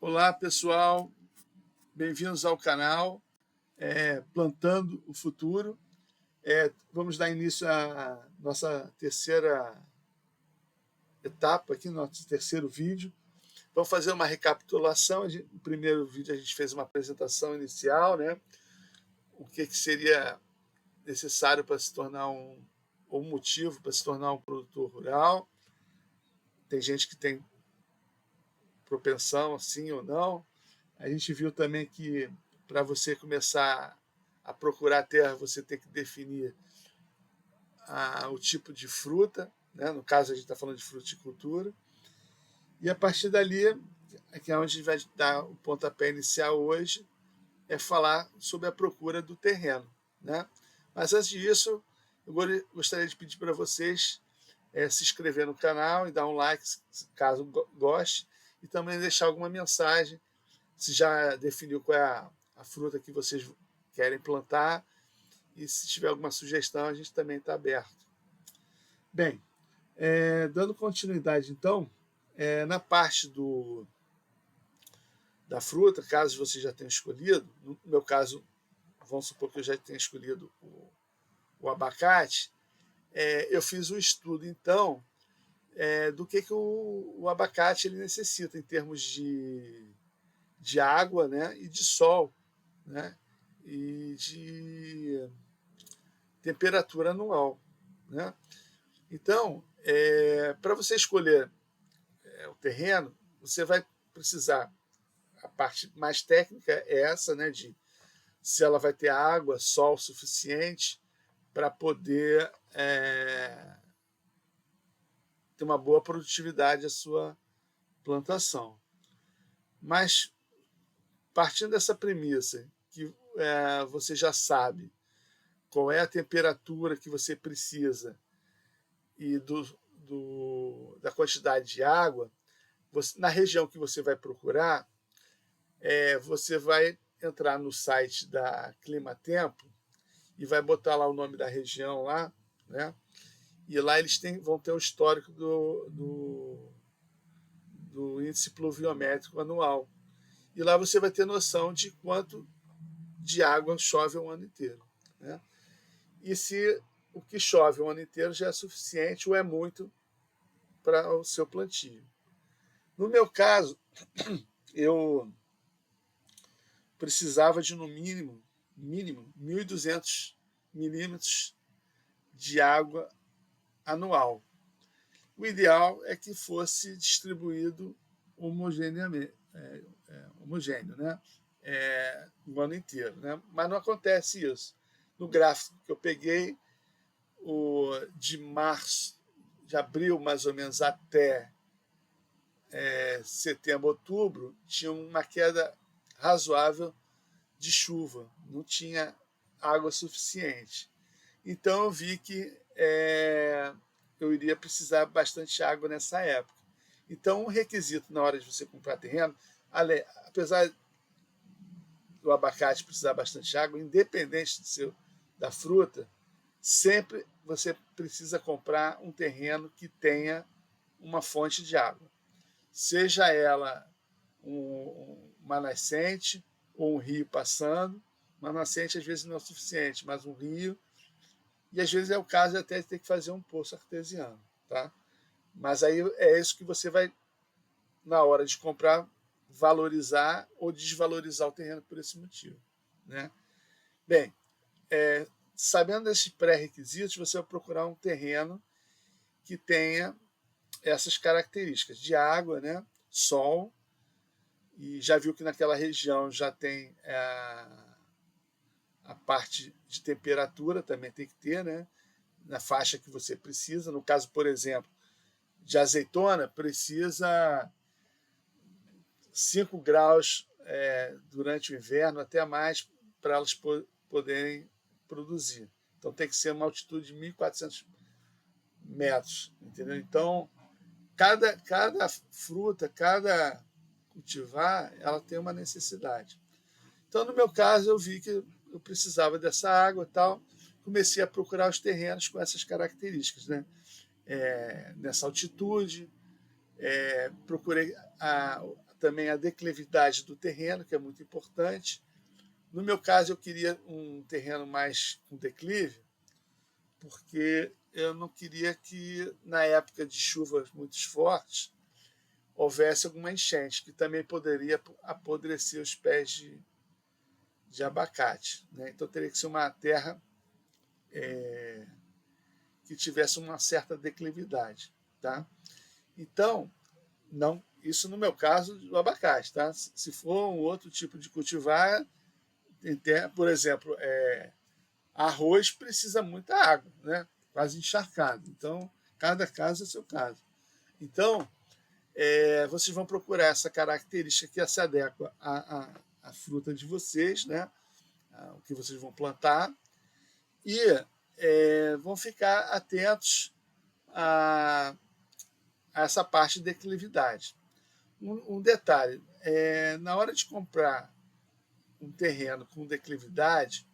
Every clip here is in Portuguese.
Olá, pessoal, bem-vindos ao canal Plantando o Futuro. Vamos dar início à nossa terceira etapa aqui, nosso terceiro vídeo. Vamos fazer uma recapitulação. No primeiro vídeo a gente fez uma apresentação inicial, né? O que seria necessário para se tornar um motivo para se tornar um produtor rural. Tem gente que tem propensão, sim ou não. A gente viu também que para você começar a procurar terra, você tem que definir o tipo de fruta, né? No caso, a gente está falando de fruticultura. E a partir dali, que é onde a gente vai dar o pontapé inicial hoje, é falar sobre a procura do terreno, né? Mas antes disso, eu gostaria de pedir para vocês se inscrever no canal e dar um like, caso goste, e também deixar alguma mensagem, se já definiu qual é a fruta que vocês querem plantar, e se tiver alguma sugestão, a gente também está aberto. Bem, dando continuidade, então, na parte da fruta, caso você já tenha escolhido, no meu caso, vamos supor que eu já tenha escolhido o abacate, eu fiz um estudo, então, do que o abacate ele necessita em termos de água, né, e de sol, né, e de temperatura anual, né? Então, para você escolher o terreno, você vai precisar, a parte mais técnica é essa, né, de se ela vai ter água, sol suficiente para poder ter uma boa produtividade a sua plantação. Mas, partindo dessa premissa, que você já sabe qual é a temperatura que você precisa e da quantidade de água, na região que você vai procurar, você vai entrar no site da Climatempo e vai botar lá o nome da região lá, né? E lá eles vão ter o histórico do índice pluviométrico anual. E lá você vai ter noção de quanto de água chove o ano inteiro, né? E se o que chove o ano inteiro já é suficiente ou é muito para o seu plantio. No meu caso, eu precisava de, no mínimo 1.200 milímetros de água anual. O ideal é que fosse distribuído homogêneo, né? O ano inteiro, né? Mas não acontece isso. No gráfico que eu peguei, de abril mais ou menos até setembro, outubro, tinha uma queda razoável de chuva, não tinha água suficiente. Então eu vi que eu iria precisar bastante água nessa época. Então, um requisito na hora de você comprar terreno, apesar do abacate precisar bastante água, independente da fruta, sempre você precisa comprar um terreno que tenha uma fonte de água. Seja ela uma nascente ou um rio passando. Uma nascente às vezes não é o suficiente, mas um rio. E às vezes é o caso de até ter que fazer um poço artesiano, tá? Mas aí é isso que você vai, na hora de comprar, valorizar ou desvalorizar o terreno por esse motivo, né? Bem, sabendo desses pré-requisitos, você vai procurar um terreno que tenha essas características de água, né, sol, e já viu que naquela região já tem a parte de temperatura, também tem que ter, né, na faixa que você precisa. No caso, por exemplo, de azeitona, precisa 5 graus durante o inverno, até mais, para elas poderem produzir. Então tem que ser uma altitude de 1.400 metros, entendeu? Então, cada fruta, cada cultivar, ela tem uma necessidade. Então, no meu caso, eu vi que eu precisava dessa água e tal, comecei a procurar os terrenos com essas características, né? Nessa altitude, procurei também a declividade do terreno, que é muito importante. No meu caso, eu queria um terreno mais com declive, porque eu não queria que, na época de chuvas muito fortes, houvesse alguma enchente, que também poderia apodrecer os pés de abacate, né? Então teria que ser uma terra que tivesse uma certa declividade, tá? Então, não, isso no meu caso do abacate, tá? Se for um outro tipo de cultivar, por exemplo, arroz precisa muita água, né? Quase encharcado. Então, cada caso é seu caso. Então, vocês vão procurar essa característica que se adequa à fruta de vocês, né? O que vocês vão plantar, e vão ficar atentos a essa parte de declividade. Um detalhe, na hora de comprar um terreno com declividade,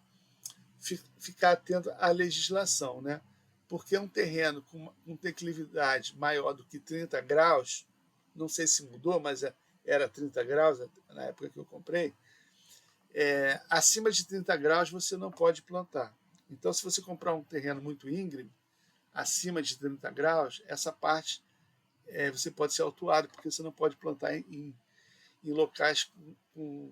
ficar atento à legislação, né? Porque um terreno com declividade maior do que 30 graus, não sei se mudou, mas era 30 graus na época que eu comprei, acima de 30 graus você não pode plantar. Então, se você comprar um terreno muito íngreme, acima de 30 graus, essa parte você pode ser autuado, porque você não pode plantar em locais com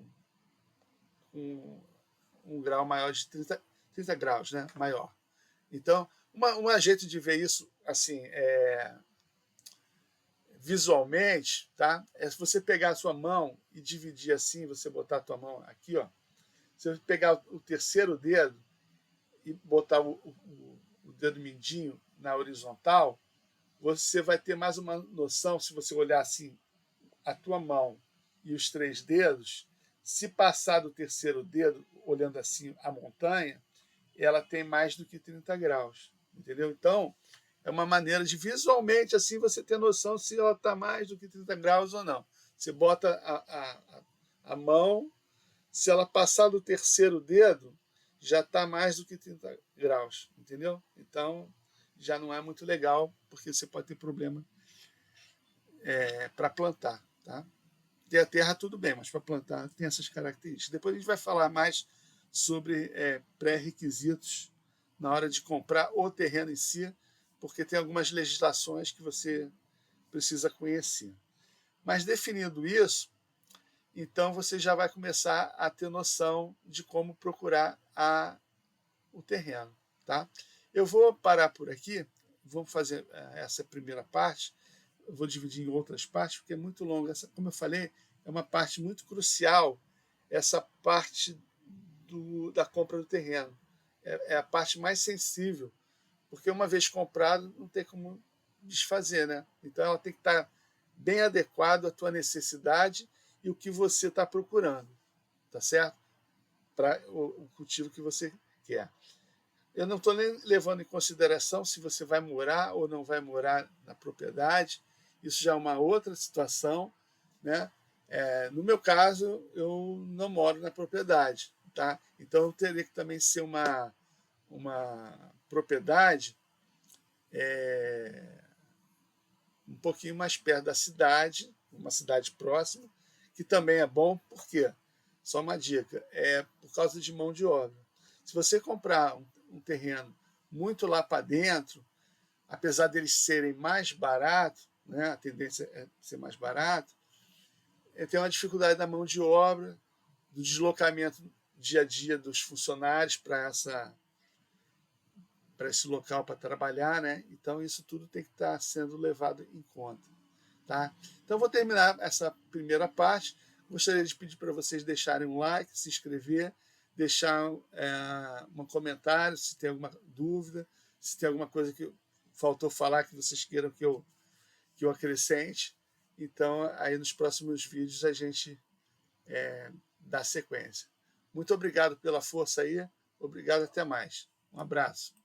um grau maior de 30 graus, né? Maior. Então, um jeito de ver isso assim, visualmente, tá? É se você pegar a sua mão e dividir assim, você botar a tua mão aqui, ó. Você pegar o terceiro dedo e botar o dedo mindinho na horizontal, você vai ter mais uma noção, se você olhar assim, a tua mão e os 3 dedos, se passar do terceiro dedo, olhando assim a montanha, ela tem mais do que 30 graus, entendeu? Então, é uma maneira de visualmente assim você ter noção se ela está mais do que 30 graus ou não. Você bota a mão, se ela passar do terceiro dedo, já está mais do que 30 graus, entendeu? Então, já não é muito legal, porque você pode ter problema para plantar, tá? Ter a terra tudo bem, mas para plantar tem essas características. Depois a gente vai falar mais sobre pré-requisitos na hora de comprar o terreno em si, porque tem algumas legislações que você precisa conhecer. Mas definindo isso, então você já vai começar a ter noção de como procurar o terreno, tá? Eu vou parar por aqui, vamos fazer essa primeira parte, eu vou dividir em outras partes, porque é muito longa. Como eu falei, é uma parte muito crucial, essa parte da compra do terreno. É a parte mais sensível, porque uma vez comprado, não tem como desfazer, né? Então ela tem que estar bem adequada à tua necessidade e o que você está procurando, tá certo? Para o cultivo que você quer. Eu não estou nem levando em consideração se você vai morar ou não vai morar na propriedade. Isso já é uma outra situação, né? No meu caso, eu não moro na propriedade, tá? Então teria que também ser uma propriedade um pouquinho mais perto da cidade, uma cidade próxima, que também é bom, por quê? Só uma dica, por causa de mão de obra. Se você comprar um terreno muito lá para dentro, apesar deles serem mais baratos, né, a tendência é ser mais barato, tem uma dificuldade da mão de obra, do deslocamento dia a dia dos funcionários para esse local para trabalhar, né? Então isso tudo tem que estar sendo levado em conta, tá? Então vou terminar essa primeira parte. Gostaria de pedir para vocês deixarem um like, se inscrever, deixar um comentário se tem alguma dúvida, se tem alguma coisa que faltou falar que vocês queiram que eu acrescente. Então aí nos próximos vídeos a gente dá sequência. Muito obrigado pela força aí. Obrigado, até mais. Um abraço.